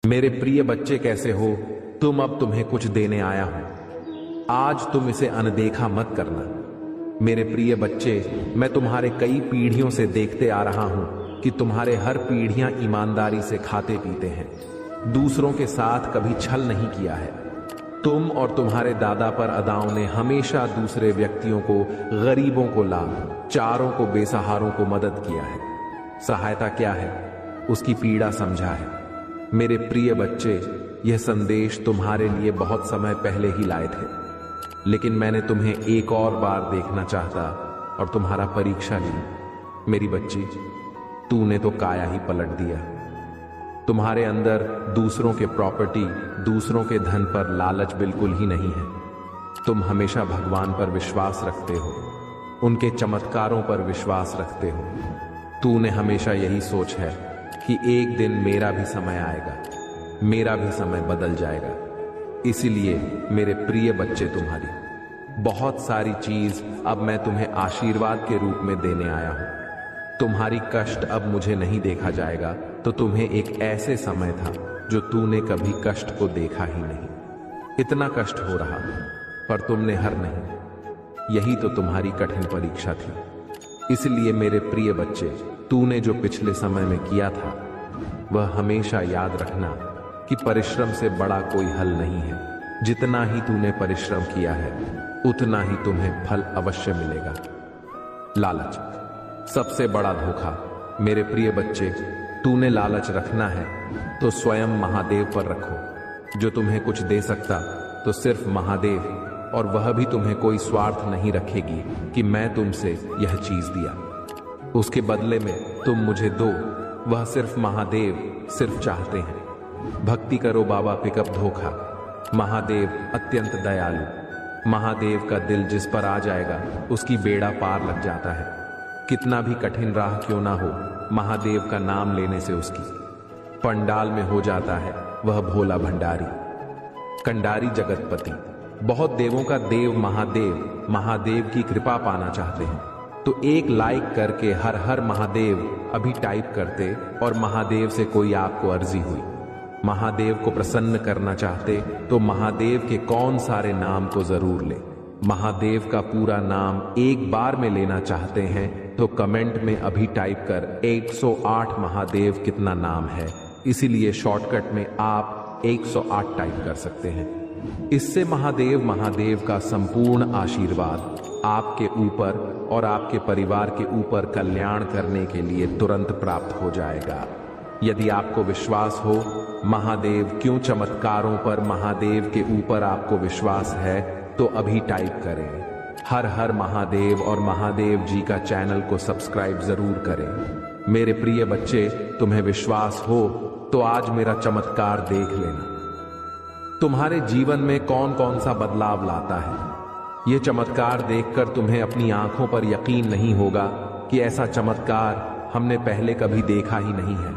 मेरे प्रिय बच्चे कैसे हो तुम? अब तुम्हें कुछ देने आया हूं। आज तुम इसे अनदेखा मत करना। मेरे प्रिय बच्चे, मैं तुम्हारे कई पीढ़ियों से देखते आ रहा हूं कि तुम्हारे हर पीढ़ियां ईमानदारी से खाते पीते हैं, दूसरों के साथ कभी छल नहीं किया है। तुम और तुम्हारे दादा पर अदाओं ने हमेशा दूसरे व्यक्तियों को, गरीबों को लाभ, चारों को, बेसहारों को मदद किया है। सहायता क्या है, उसकी पीड़ा समझा है। मेरे प्रिय बच्चे, यह संदेश तुम्हारे लिए बहुत समय पहले ही लाए थे, लेकिन मैंने तुम्हें एक और बार देखना चाहता और तुम्हारा परीक्षा ली। मेरी बच्ची, तूने तो काया ही पलट दिया। तुम्हारे अंदर दूसरों के प्रॉपर्टी, दूसरों के धन पर लालच बिल्कुल ही नहीं है। तुम हमेशा भगवान पर विश्वास रखते हो, उनके चमत्कारों पर विश्वास रखते हो। तूने हमेशा यही सोच है कि एक दिन मेरा भी समय आएगा, मेरा भी समय बदल जाएगा। इसीलिए मेरे प्रिय बच्चे, तुम्हारी बहुत सारी चीज अब मैं तुम्हें आशीर्वाद के रूप में देने आया हूं। तुम्हारी कष्ट अब मुझे नहीं देखा जाएगा, तो तुम्हें एक ऐसे समय था जो तूने कभी कष्ट को देखा ही नहीं। इतना कष्ट हो रहा पर तुमने हार नहीं। यही तो तुम्हारी कठिन परीक्षा थी। इसलिए मेरे प्रिय बच्चे, तूने जो पिछले समय में किया था वह हमेशा याद रखना कि परिश्रम से बड़ा कोई हल नहीं है। जितना ही तूने परिश्रम किया है उतना ही तुम्हें फल अवश्य मिलेगा। लालच सबसे बड़ा धोखा। मेरे प्रिय बच्चे, तूने लालच रखना है तो स्वयं महादेव पर रखो, जो तुम्हें कुछ दे सकता तो सिर्फ महादेव, और वह भी तुम्हें कोई स्वार्थ नहीं रखेगी कि मैं तुमसे यह चीज दिया, उसके बदले में तुम मुझे दो। वह सिर्फ महादेव सिर्फ चाहते हैं। भक्ति करो बाबा, पिकअप धोखा। महादेव अत्यंत दयालु। महादेव का दिल जिस पर आ जाएगा उसकी बेड़ा पार लग जाता है। कितना भी कठिन राह क्यों ना हो, महादेव का नाम लेने से उसकी पंडाल में हो जाता है वह भोला भंडारी। कंडारी जगतपति, बहुत देवों का देव महादेव, महादेव की कृपा पाना चाहते हैं तो एक लाइक करके हर हर महादेव अभी टाइप करते और महादेव से कोई आपको अर्जी हुई। महादेव को प्रसन्न करना चाहते तो महादेव के कौन सारे नाम को जरूर ले। महादेव का पूरा नाम एक बार में लेना चाहते हैं तो कमेंट में अभी टाइप कर 108 महादेव कितना नाम है। इसीलिए शॉर्टकट में आप 108 टाइप कर सकते हैं। इससे महादेव का संपूर्ण आशीर्वाद आपके ऊपर और आपके परिवार के ऊपर कल्याण करने के लिए तुरंत प्राप्त हो जाएगा। यदि आपको विश्वास हो महादेव क्यों चमत्कारों पर, महादेव के ऊपर आपको विश्वास है तो अभी टाइप करें हर हर महादेव और महादेव जी का चैनल को सब्सक्राइब जरूर करें। मेरे प्रिय बच्चे, तुम्हें विश्वास हो तो आज मेरा चमत्कार देख लेना। तुम्हारे जीवन में कौन कौन सा बदलाव लाता है, यह चमत्कार देखकर तुम्हें अपनी आंखों पर यकीन नहीं होगा कि ऐसा चमत्कार हमने पहले कभी देखा ही नहीं है।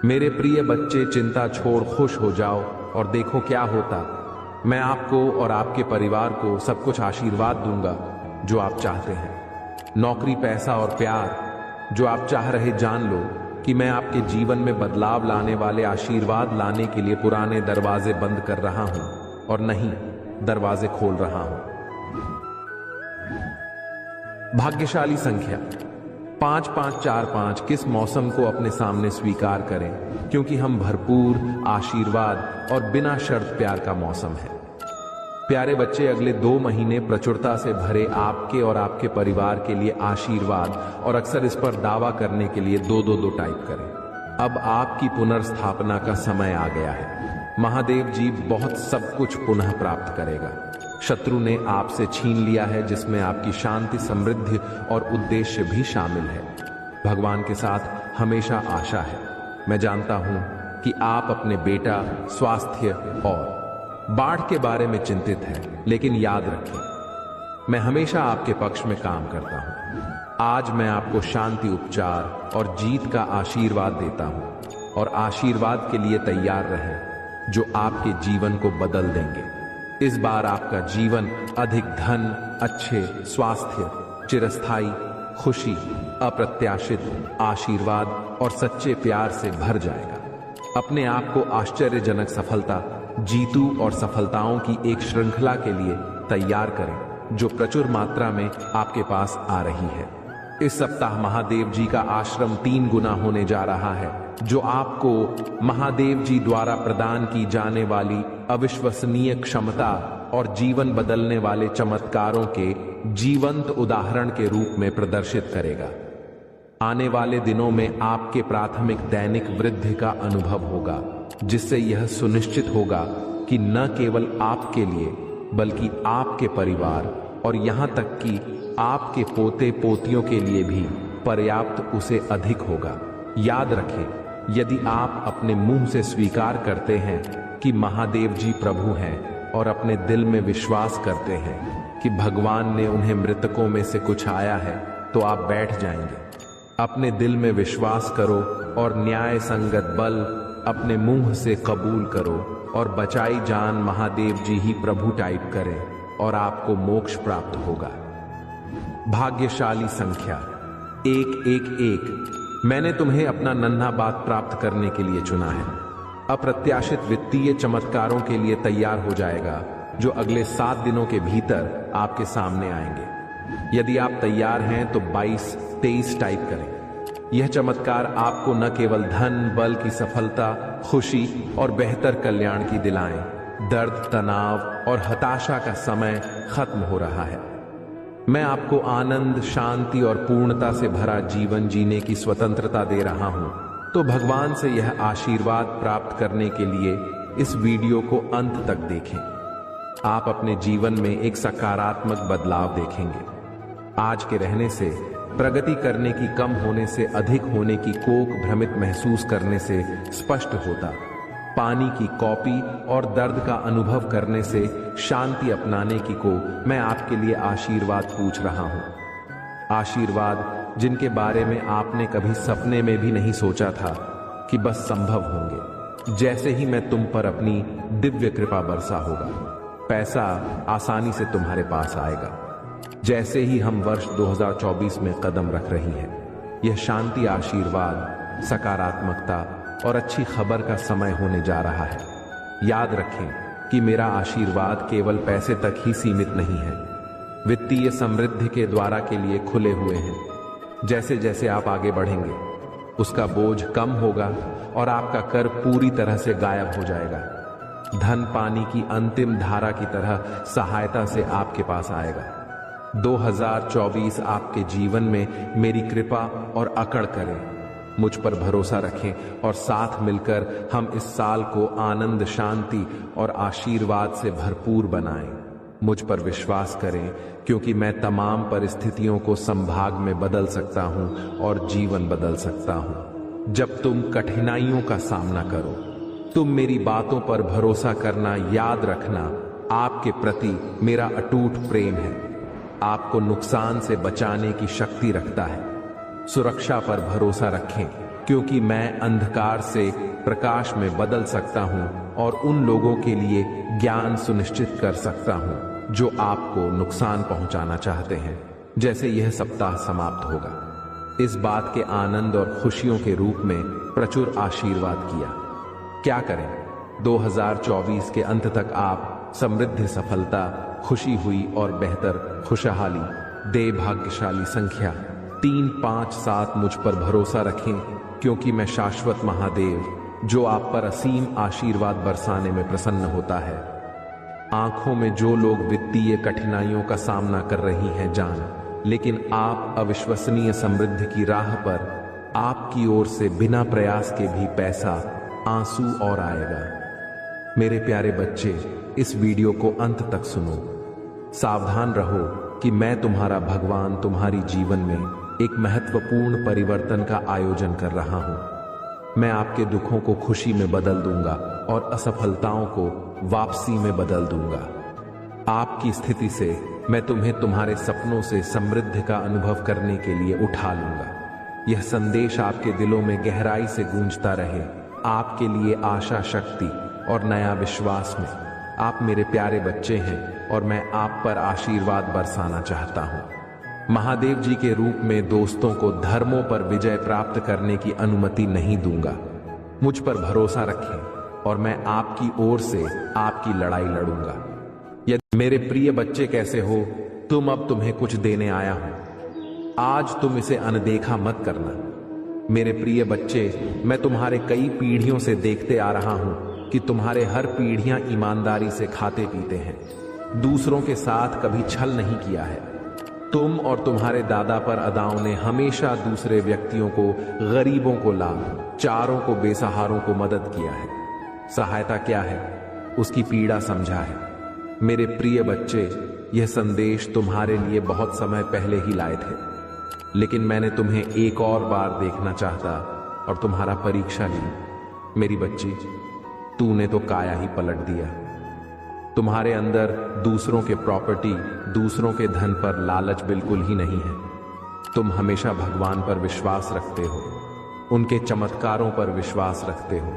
मेरे प्रिय बच्चे, चिंता छोड़ खुश हो जाओ और देखो क्या होता। मैं आपको और आपके परिवार को सब कुछ आशीर्वाद दूंगा जो आप चाहते हैं। नौकरी, पैसा और प्यार जो आप चाह रहे, जान लो कि मैं आपके जीवन में बदलाव लाने वाले आशीर्वाद लाने के लिए पुराने दरवाजे बंद कर रहा हूं और नहीं, दरवाजे खोल रहा हूं। भाग्यशाली संख्या 5545। किस मौसम को अपने सामने स्वीकार करें, क्योंकि हम भरपूर आशीर्वाद और बिना शर्त प्यार का मौसम है। प्यारे बच्चे, अगले 2 महीने प्रचुरता से भरे आपके और आपके परिवार के लिए आशीर्वाद, और अक्सर इस पर दावा करने के लिए 222 टाइप करें। अब आपकी पुनर्स्थापना का समय आ गया है। महादेव जी बहुत सब कुछ पुनः प्राप्त करेगा। शत्रु ने आपसे छीन लिया है, जिसमें आपकी शांति, समृद्धि और उद्देश्य भी शामिल है। भगवान के साथ हमेशा आशा है। मैं जानता हूं कि आप अपने बेटा, स्वास्थ्य और बाढ़ के बारे में चिंतित हैं, लेकिन याद रखें मैं हमेशा आपके पक्ष में काम करता हूं। आज मैं आपको शांति, उपचार और जीत का आशीर्वाद देता हूं, और आशीर्वाद के लिए तैयार रहें जो आपके जीवन को बदल देंगे। इस बार आपका जीवन अधिक धन, अच्छे स्वास्थ्य, चिरस्थायी खुशी, अप्रत्याशित आशीर्वाद और सच्चे प्यार से भर जाएगा। अपने आप को आश्चर्यजनक सफलता, जीतू और सफलताओं की एक श्रृंखला के लिए तैयार करें जो प्रचुर मात्रा में आपके पास आ रही है। इस सप्ताह महादेव जी का आश्रम 3 गुना होने जा रहा है, जो आपको महादेव जी द्वारा प्रदान की जाने वाली अविश्वसनीय क्षमता और जीवन बदलने वाले चमत्कारों के जीवंत उदाहरण के रूप में प्रदर्शित करेगा। आने वाले दिनों में आपके प्राथमिक दैनिक वृद्धि का अनुभव होगा, जिससे यह सुनिश्चित होगा कि न केवल आपके लिए बल्कि आपके परिवार और यहां तक कि आपके पोते पोतियों के लिए भी पर्याप्त उसे अधिक होगा। याद रखें, यदि आप अपने मुंह से स्वीकार करते हैं कि महादेव जी प्रभु हैं और अपने दिल में विश्वास करते हैं कि भगवान ने उन्हें मृतकों में से कुछ आया है, तो आप बैठ जाएंगे। अपने दिल में विश्वास करो और न्याय संगत बल अपने मुंह से कबूल करो और बचाई जान महादेव जी ही प्रभु टाइप करें और आपको मोक्ष प्राप्त होगा। भाग्यशाली संख्या 111। मैंने तुम्हें अपना नन्हा बात प्राप्त करने के लिए चुना है। अप्रत्याशित वित्तीय चमत्कारों के लिए तैयार हो जाएगा, जो अगले 7 दिनों के भीतर आपके सामने आएंगे। यदि आप तैयार हैं तो 22-23 टाइप करें। यह चमत्कार आपको न केवल धन, बल्कि सफलता, खुशी और बेहतर कल्याण की दिलाएं। दर्द, तनाव और हताशा का समय खत्म हो रहा है। मैं आपको आनंद, शांति और पूर्णता से भरा जीवन जीने की स्वतंत्रता दे रहा हूं। तो भगवान से यह आशीर्वाद प्राप्त करने के लिए इस वीडियो को अंत तक देखें। आप अपने जीवन में एक सकारात्मक बदलाव देखेंगे। आज के रहने से, प्रगति करने की कम होने से अधिक होने की कोक भ्रमित महसूस करने से स्पष्ट होता। पानी की कॉपी और दर्द का अनुभव करने से शांति अपनाने की को मैं आपके लिए आशीर्वाद पूछ रहा हूं। आशीर्वाद जिनके बारे में आपने कभी सपने में भी नहीं सोचा था कि बस संभव होंगे। जैसे ही मैं तुम पर अपनी दिव्य कृपा बरसा होगा, पैसा आसानी से तुम्हारे पास आएगा। जैसे ही हम वर्ष 2024 में कदम रख रही हैं, यह शांति, आशीर्वाद, सकारात्मकता और अच्छी खबर का समय होने जा रहा है। याद रखें कि मेरा आशीर्वाद केवल पैसे तक ही सीमित नहीं है, वित्तीय समृद्धि के द्वारा के लिए खुले हुए हैं। जैसे जैसे आप आगे बढ़ेंगे, उसका बोझ कम होगा और आपका कर पूरी तरह से गायब हो जाएगा। धन पानी की अंतिम धारा की तरह सहायता से आपके पास आएगा। 2024 आपके जीवन में मेरी कृपा और अकड़ करें। मुझ पर भरोसा रखें और साथ मिलकर हम इस साल को आनंद, शांति और आशीर्वाद से भरपूर बनाएं। मुझ पर विश्वास करें, क्योंकि मैं तमाम परिस्थितियों को संभाग में बदल सकता हूं और जीवन बदल सकता हूं। जब तुम कठिनाइयों का सामना करो, तुम मेरी बातों पर भरोसा करना याद रखना। आपके प्रति मेरा अटूट प्रेम है। आपको नुकसान से बचाने की शक्ति रखता है। सुरक्षा पर भरोसा रखें, क्योंकि मैं अंधकार से प्रकाश में बदल सकता हूं और उन लोगों के लिए ज्ञान सुनिश्चित कर सकता हूं जो आपको नुकसान पहुंचाना चाहते हैं। जैसे यह सप्ताह समाप्त होगा, इस बात के आनंद और खुशियों के रूप में प्रचुर आशीर्वाद किया। क्या करें? 2024 के अंत तक आप समृद्धि, सफलता, खुशी हुई और बेहतर खुशहाली दे। भाग्यशाली संख्या 357। मुझ पर भरोसा रखें, क्योंकि मैं शाश्वत महादेव, जो आप पर असीम आशीर्वाद बरसाने में प्रसन्न होता है। आंखों में जो लोग वित्तीय कठिनाइयों का सामना कर रही हैं जान, लेकिन आप अविश्वसनीय समृद्धि की राह पर, आपकी ओर से बिना प्रयास के भी पैसा, आंसू और आएगा। मेरे प्यारे बच्चे, इस वीडियो को अंत तक सुनो। सावधान रहो कि मैं तुम्हारा भगवान तुम्हारी जीवन में एक महत्वपूर्ण परिवर्तन का आयोजन कर रहा हूं। मैं आपके दुखों को खुशी में बदल दूंगा और असफलताओं को वापसी में बदल दूंगा। आपकी स्थिति से मैं तुम्हें तुम्हारे सपनों से समृद्धि का अनुभव करने के लिए उठा लूंगा। यह संदेश आपके दिलों में गहराई से गूंजता रहे, आपके लिए आशा, शक्ति और नया विश्वास में। आप मेरे प्यारे बच्चे हैं और मैं आप पर आशीर्वाद बरसाना चाहता हूं। महादेव जी के रूप में दोस्तों को धर्मों पर विजय प्राप्त करने की अनुमति नहीं दूंगा। मुझ पर भरोसा रखें और मैं आपकी ओर से आपकी लड़ाई लड़ूंगा। यदि मेरे प्रिय बच्चे कैसे हो तुम, अब तुम्हें कुछ देने आया हूं। आज तुम इसे अनदेखा मत करना। मेरे प्रिय बच्चे, मैं तुम्हारे कई पीढ़ियों से देखते आ रहा हूं कि तुम्हारे हर पीढ़ियां ईमानदारी से खाते पीते हैं, दूसरों के साथ कभी छल नहीं किया है। तुम और तुम्हारे दादा पर अदाओं ने हमेशा दूसरे व्यक्तियों को, गरीबों को लाभ, चारों को, बेसहारों को मदद किया है। सहायता क्या है, उसकी पीड़ा समझा है। मेरे प्रिय बच्चे, यह संदेश तुम्हारे लिए बहुत समय पहले ही लाए थे, लेकिन मैंने तुम्हें एक और बार देखना चाहता और तुम्हारा परीक्षा ली। मेरी बच्ची, तूने तो काया ही पलट दिया। तुम्हारे अंदर दूसरों के प्रॉपर्टी, दूसरों के धन पर लालच बिल्कुल ही नहीं है। तुम हमेशा भगवान पर विश्वास रखते हो, उनके चमत्कारों पर विश्वास रखते हो।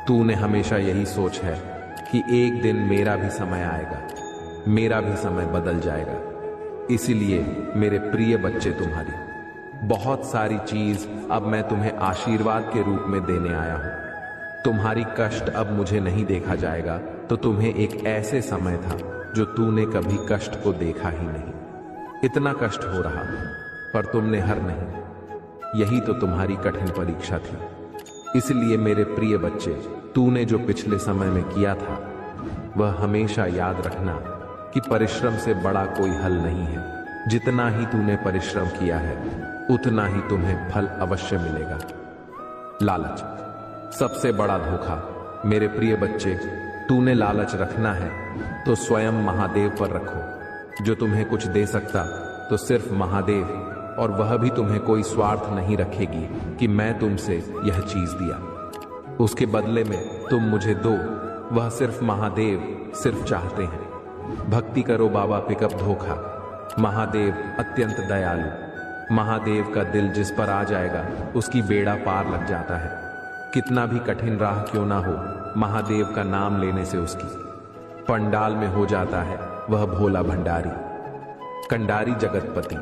तूने हमेशा यही सोच है कि एक दिन मेरा भी समय आएगा, मेरा भी समय बदल जाएगा। इसीलिए मेरे प्रिय बच्चे, तुम्हारी बहुत सारी चीज अब मैं तुम्हें आशीर्वाद के रूप में देने आया हूं। तुम्हारी कष्ट अब मुझे नहीं देखा जाएगा, तो तुम्हें एक ऐसे समय था जो तूने कभी कष्ट को देखा ही नहीं। इतना कष्ट हो रहा पर तुमने हार नहीं। यही तो तुम्हारी कठिन परीक्षा थी। इसलिए मेरे प्रिय बच्चे, तूने जो पिछले समय में किया था वह हमेशा याद रखना कि परिश्रम से बड़ा कोई हल नहीं है। जितना ही तूने परिश्रम किया है उतना ही तुम्हें फल अवश्य मिलेगा। लालच सबसे बड़ा धोखा। मेरे प्रिय बच्चे, तूने लालच रखना है तो स्वयं महादेव पर रखो। जो तुम्हें कुछ दे सकता तो सिर्फ महादेव, और वह भी तुम्हें कोई स्वार्थ नहीं रखेगी कि मैं तुमसे यह चीज दिया, उसके बदले में तुम मुझे दो। वह सिर्फ महादेव सिर्फ चाहते हैं। भक्ति करो बाबा, पिकअप धोखा। महादेव अत्यंत दयालु। महादेव का दिल जिस पर आ जाएगा उसकी बेड़ा पार लग जाता है। कितना भी कठिन राह क्यों ना हो, महादेव का नाम लेने से उसकी पंडाल में हो जाता है वह भोला भंडारी। कंडारी जगतपति,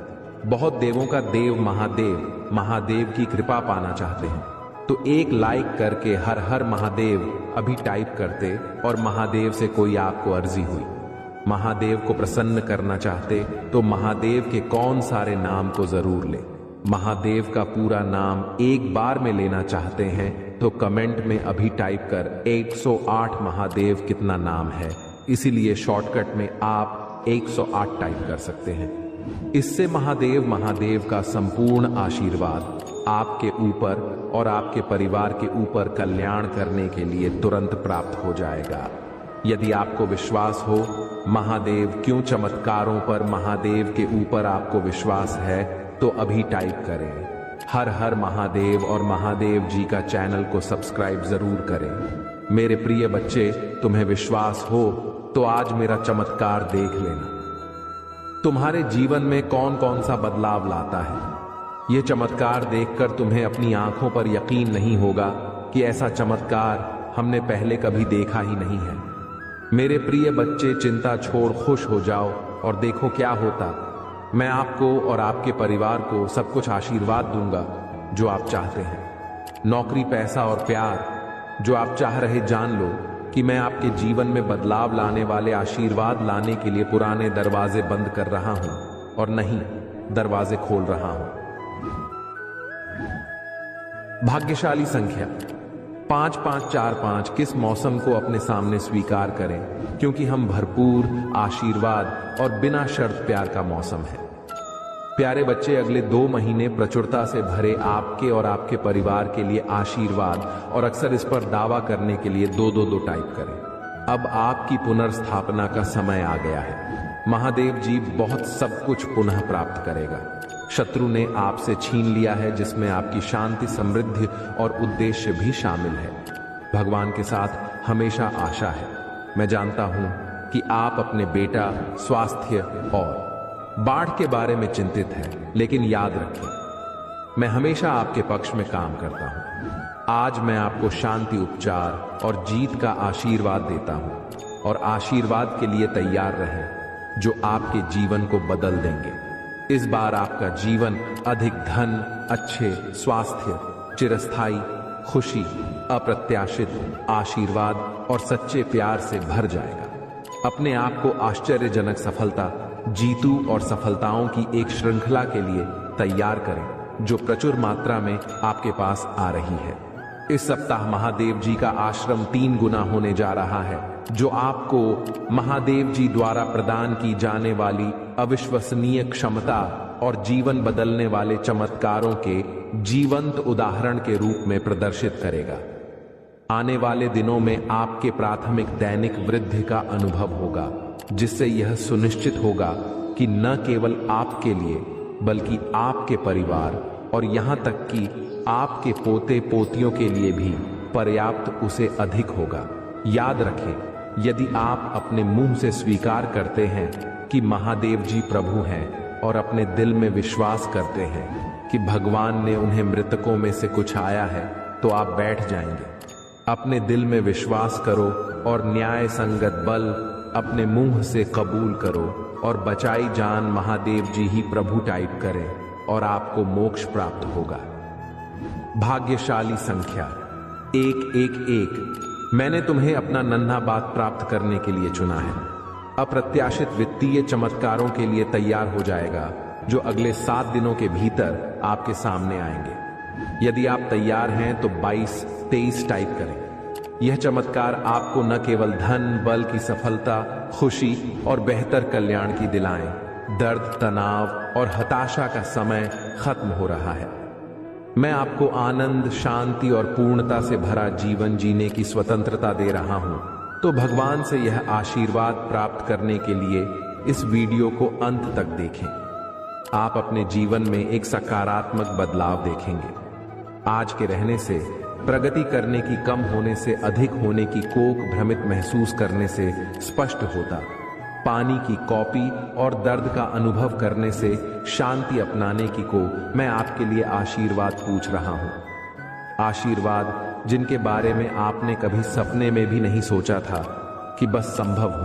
बहुत देवों का देव महादेव, महादेव की कृपा पाना चाहते हैं तो एक लाइक करके हर हर महादेव अभी टाइप करते और महादेव से कोई आपको अर्जी हुई। महादेव को प्रसन्न करना चाहते तो महादेव के कौन सारे नाम को जरूर ले। महादेव का पूरा नाम एक बार में लेना चाहते हैं तो कमेंट में अभी टाइप कर 108 महादेव कितना नाम है। इसीलिए शॉर्टकट में आप 108 टाइप कर सकते हैं। इससे महादेव का संपूर्ण आशीर्वाद आपके ऊपर और आपके परिवार के ऊपर कल्याण करने के लिए तुरंत प्राप्त हो जाएगा। यदि आपको विश्वास हो महादेव क्यों चमत्कारों पर, महादेव के ऊपर आपको विश्वास है तो अभी टाइप करें हर हर महादेव और महादेव जी का चैनल को सब्सक्राइब जरूर करें। मेरे प्रिय बच्चे, तुम्हें विश्वास हो तो आज मेरा चमत्कार देख लेना। तुम्हारे जीवन में कौन कौन सा बदलाव लाता है यह चमत्कार देखकर तुम्हें अपनी आंखों पर यकीन नहीं होगा कि ऐसा चमत्कार हमने पहले कभी देखा ही नहीं है। मेरे प्रिय बच्चे, चिंता छोड़ खुश हो जाओ और देखो क्या होता। मैं आपको और आपके परिवार को सब कुछ आशीर्वाद दूंगा जो आप चाहते हैं। नौकरी, पैसा और प्यार जो आप चाह रहे, जान लो कि मैं आपके जीवन में बदलाव लाने वाले आशीर्वाद लाने के लिए पुराने दरवाजे बंद कर रहा हूं और नहीं, दरवाजे खोल रहा हूं। भाग्यशाली संख्या 5545 किस मौसम को अपने सामने स्वीकार करें, क्योंकि हम भरपूर आशीर्वाद और बिना शर्त प्यार का मौसम है। प्यारे बच्चे, अगले 2 महीने प्रचुरता से भरे आपके और आपके परिवार के लिए आशीर्वाद, और अक्सर इस पर दावा करने के लिए 222 टाइप करें। अब आपकी पुनर्स्थापना का समय आ गया है। महादेव जी बहुत सब कुछ पुनः प्राप्त करेगा। शत्रु ने आपसे छीन लिया है, जिसमें आपकी शांति, समृद्धि और उद्देश्य भी शामिल है। भगवान के साथ हमेशा आशा है। मैं जानता हूं कि आप अपने बेटा, स्वास्थ्य और बाढ़ के बारे में चिंतित हैं, लेकिन याद रखें मैं हमेशा आपके पक्ष में काम करता हूं। आज मैं आपको शांति, उपचार और जीत का आशीर्वाद देता हूं, और आशीर्वाद के लिए तैयार रहें जो आपके जीवन को बदल देंगे। इस बार आपका जीवन अधिक धन, अच्छे स्वास्थ्य, चिरस्थायी खुशी अप्रत्याशित आशीर्वाद और सच्चे प्यार से भर जाएगा। अपने आप को आश्चर्यजनक सफलता, जीतू और सफलताओं की एक श्रृंखला के लिए तैयार करें जो प्रचुर मात्रा में आपके पास आ रही है। इस सप्ताह महादेव जी का आश्रम 3 गुना होने जा रहा है, जो आपको महादेव जी द्वारा प्रदान की जाने वाली अविश्वसनीय क्षमता और जीवन बदलने वाले चमत्कारों के जीवंत उदाहरण के रूप में प्रदर्शित करेगा। आने वाले दिनों में आपके प्राथमिक दैनिक वृद्धि का अनुभव होगा, जिससे यह सुनिश्चित होगा कि न केवल आपके लिए बल्कि आपके परिवार और यहां तक कि आपके पोते पोतियों के लिए भी पर्याप्त उसे अधिक होगा। याद रखें, यदि आप अपने मुंह से स्वीकार करते हैं कि महादेव जी प्रभु हैं और अपने दिल में विश्वास करते हैं कि भगवान ने उन्हें मृतकों में से कुछ आया है, तो आप बैठ जाएंगे। अपने दिल में विश्वास करो और न्याय संगत बल अपने मुंह से कबूल करो और बचाई जान महादेव जी ही प्रभु टाइप करें और आपको मोक्ष प्राप्त होगा। भाग्यशाली संख्या 111। मैंने तुम्हें अपना नन्हा बात प्राप्त करने के लिए चुना है। अप्रत्याशित वित्तीय चमत्कारों के लिए तैयार हो जाएगा, जो अगले 7 दिनों के भीतर आपके सामने आएंगे। यदि आप तैयार हैं तो 22-23 टाइप करें। यह चमत्कार आपको न केवल धन, बल्कि सफलता, खुशी और बेहतर कल्याण की दिलाएं। दर्द, तनाव और हताशा का समय खत्म हो रहा है। मैं आपको आनंद, शांति और पूर्णता से भरा जीवन जीने की स्वतंत्रता दे रहा हूं। तो भगवान से यह आशीर्वाद प्राप्त करने के लिए इस वीडियो को अंत तक देखें। आप अपने जीवन में एक सकारात्मक बदलाव देखेंगे। आज के रहने से, प्रगति करने की कम होने से अधिक होने की कोक भ्रमित महसूस करने से स्पष्ट होता। पानी की कॉपी और दर्द का अनुभव करने से शांति अपनाने की को मैं आपके लिए आशीर्वाद पूछ रहा हूं। आशीर्वाद जिनके बारे में आपने कभी सपने में भी नहीं सोचा था कि बस संभव हो।